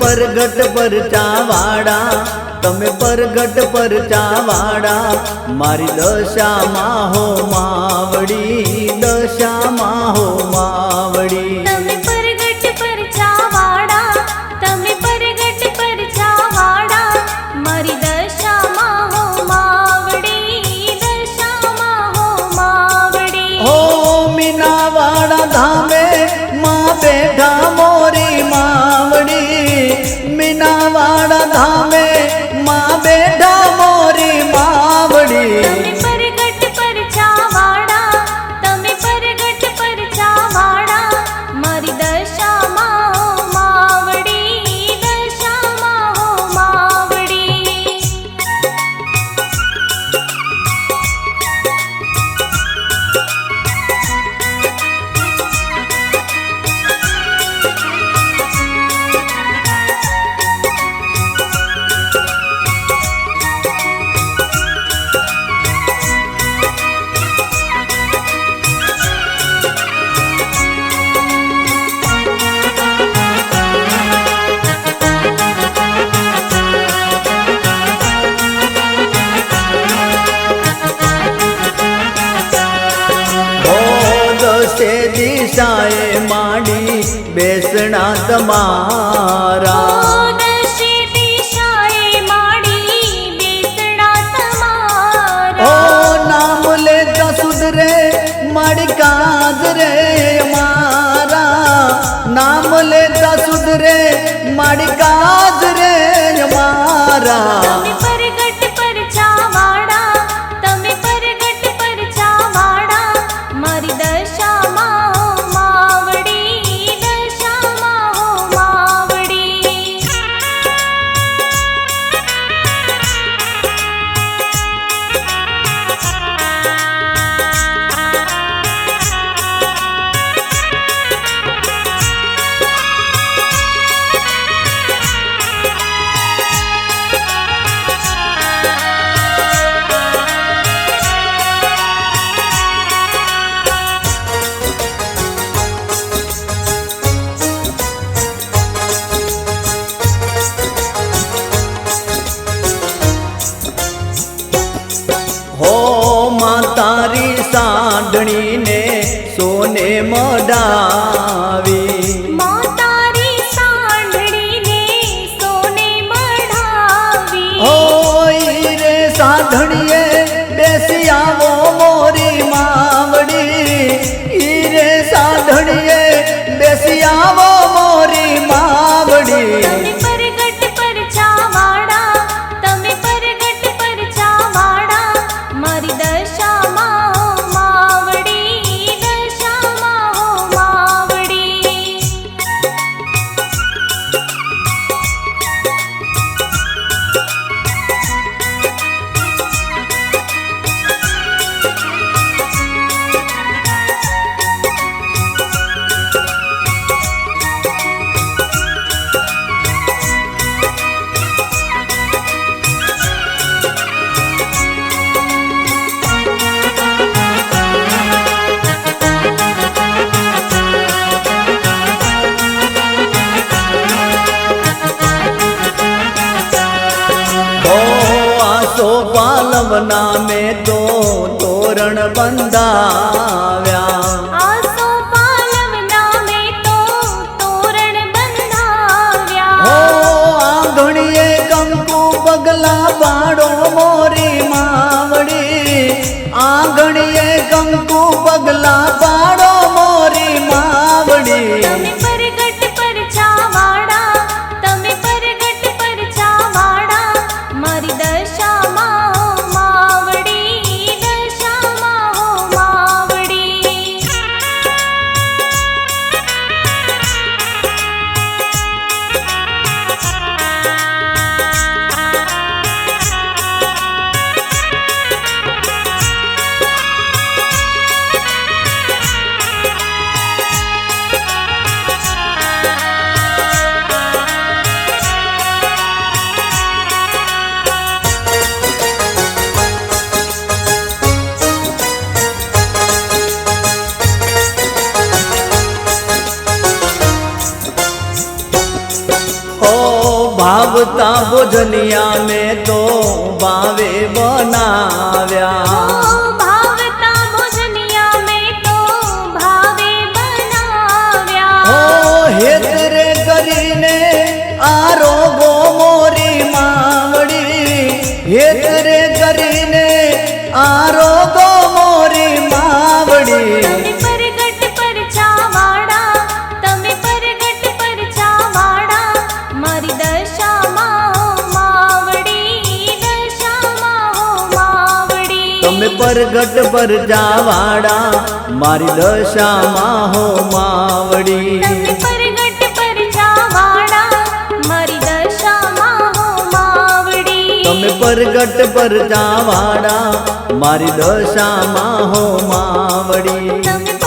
परगट परचावाड़ा तमे परगट परचावाड़ा मारी दशा माहो मावड़ी दशा माहो मावड़ी तमे परगट परचावाड़ा तमे परगट परचावाड़ा मारी दशा माहो मावड़ी दशा माहो मावड़ी हो मीनावाड़ा धामे माँ बेटा मोरी मावड़ी मीनावाड़ा धामे माँ बेटा मोरी मावड़ी तमे परगट परचावाड़ा तमे परगट परचावाड़ा मारी दशा माहो मावड़ी दशा माहो मावड़ी दशे दिशाए माड़ी बेसना तमारा दशे दिशाए माड़ी बेसना तमारा ओ नाम लेता सुधरे माड़ी काज रे मारा नाम लेता सुधरे माड़ी काज रे मारा तमे परगट परचावाड़ा तमे परगट परचावाड़ा मारी दशा माहो मावड़ी दशा माहो मावड़ी हो माँ तारी साधणी ने सोने मडावी माँ तारी सांढड़ी ने सोने मढ़ावी हो रे साधणिए बेसी आवो मोरी मावड़ी रे साधणिए बेसी आवो मोरी मावड़ी तमे परगट परचावाड़ा तमे परगट परचावाड़ा मारी दशा माहो मावड़ी दशा माहो मावड़ी आसो पालवना में तो तोरण बंधाव्या आसो पालवना में तो तोरण बंधाव्या हो आंगणिए कंकु पगला बाड़ो मोरी मावड़ी आंगणिए कंकु पगला बाड़ो मोरी मावड़ी तमे परगट परचावाड़ा तमे परगट परचावाड़ा मारी दशा माहो मावड़ी दशा माहो मावड़ी ભાવતા ભોજનિયા મેં તો ભાવે બનાવ્યા ભાવતા ભોજનિયા મેં તો ભાવે બનાવ્યા ઓ હેત રે કરીને આરોગો મોરી માવડી હેત રે કરીને આરોગો મોરી માવડી તમે પરગટ પરચાવાડા તમે પરગટ પરચાવાડા મારી દશામાં હો માવડી દશામાં હો માવડી તમે પરગટ પર જાવાડા મારી દશામાં હો માવડી તમે પરગટ પરચાવાડા મારી દશામાં હો માવડી તમે પરગટ પર જાવાડા મારી દશામાં હો માવડી તમે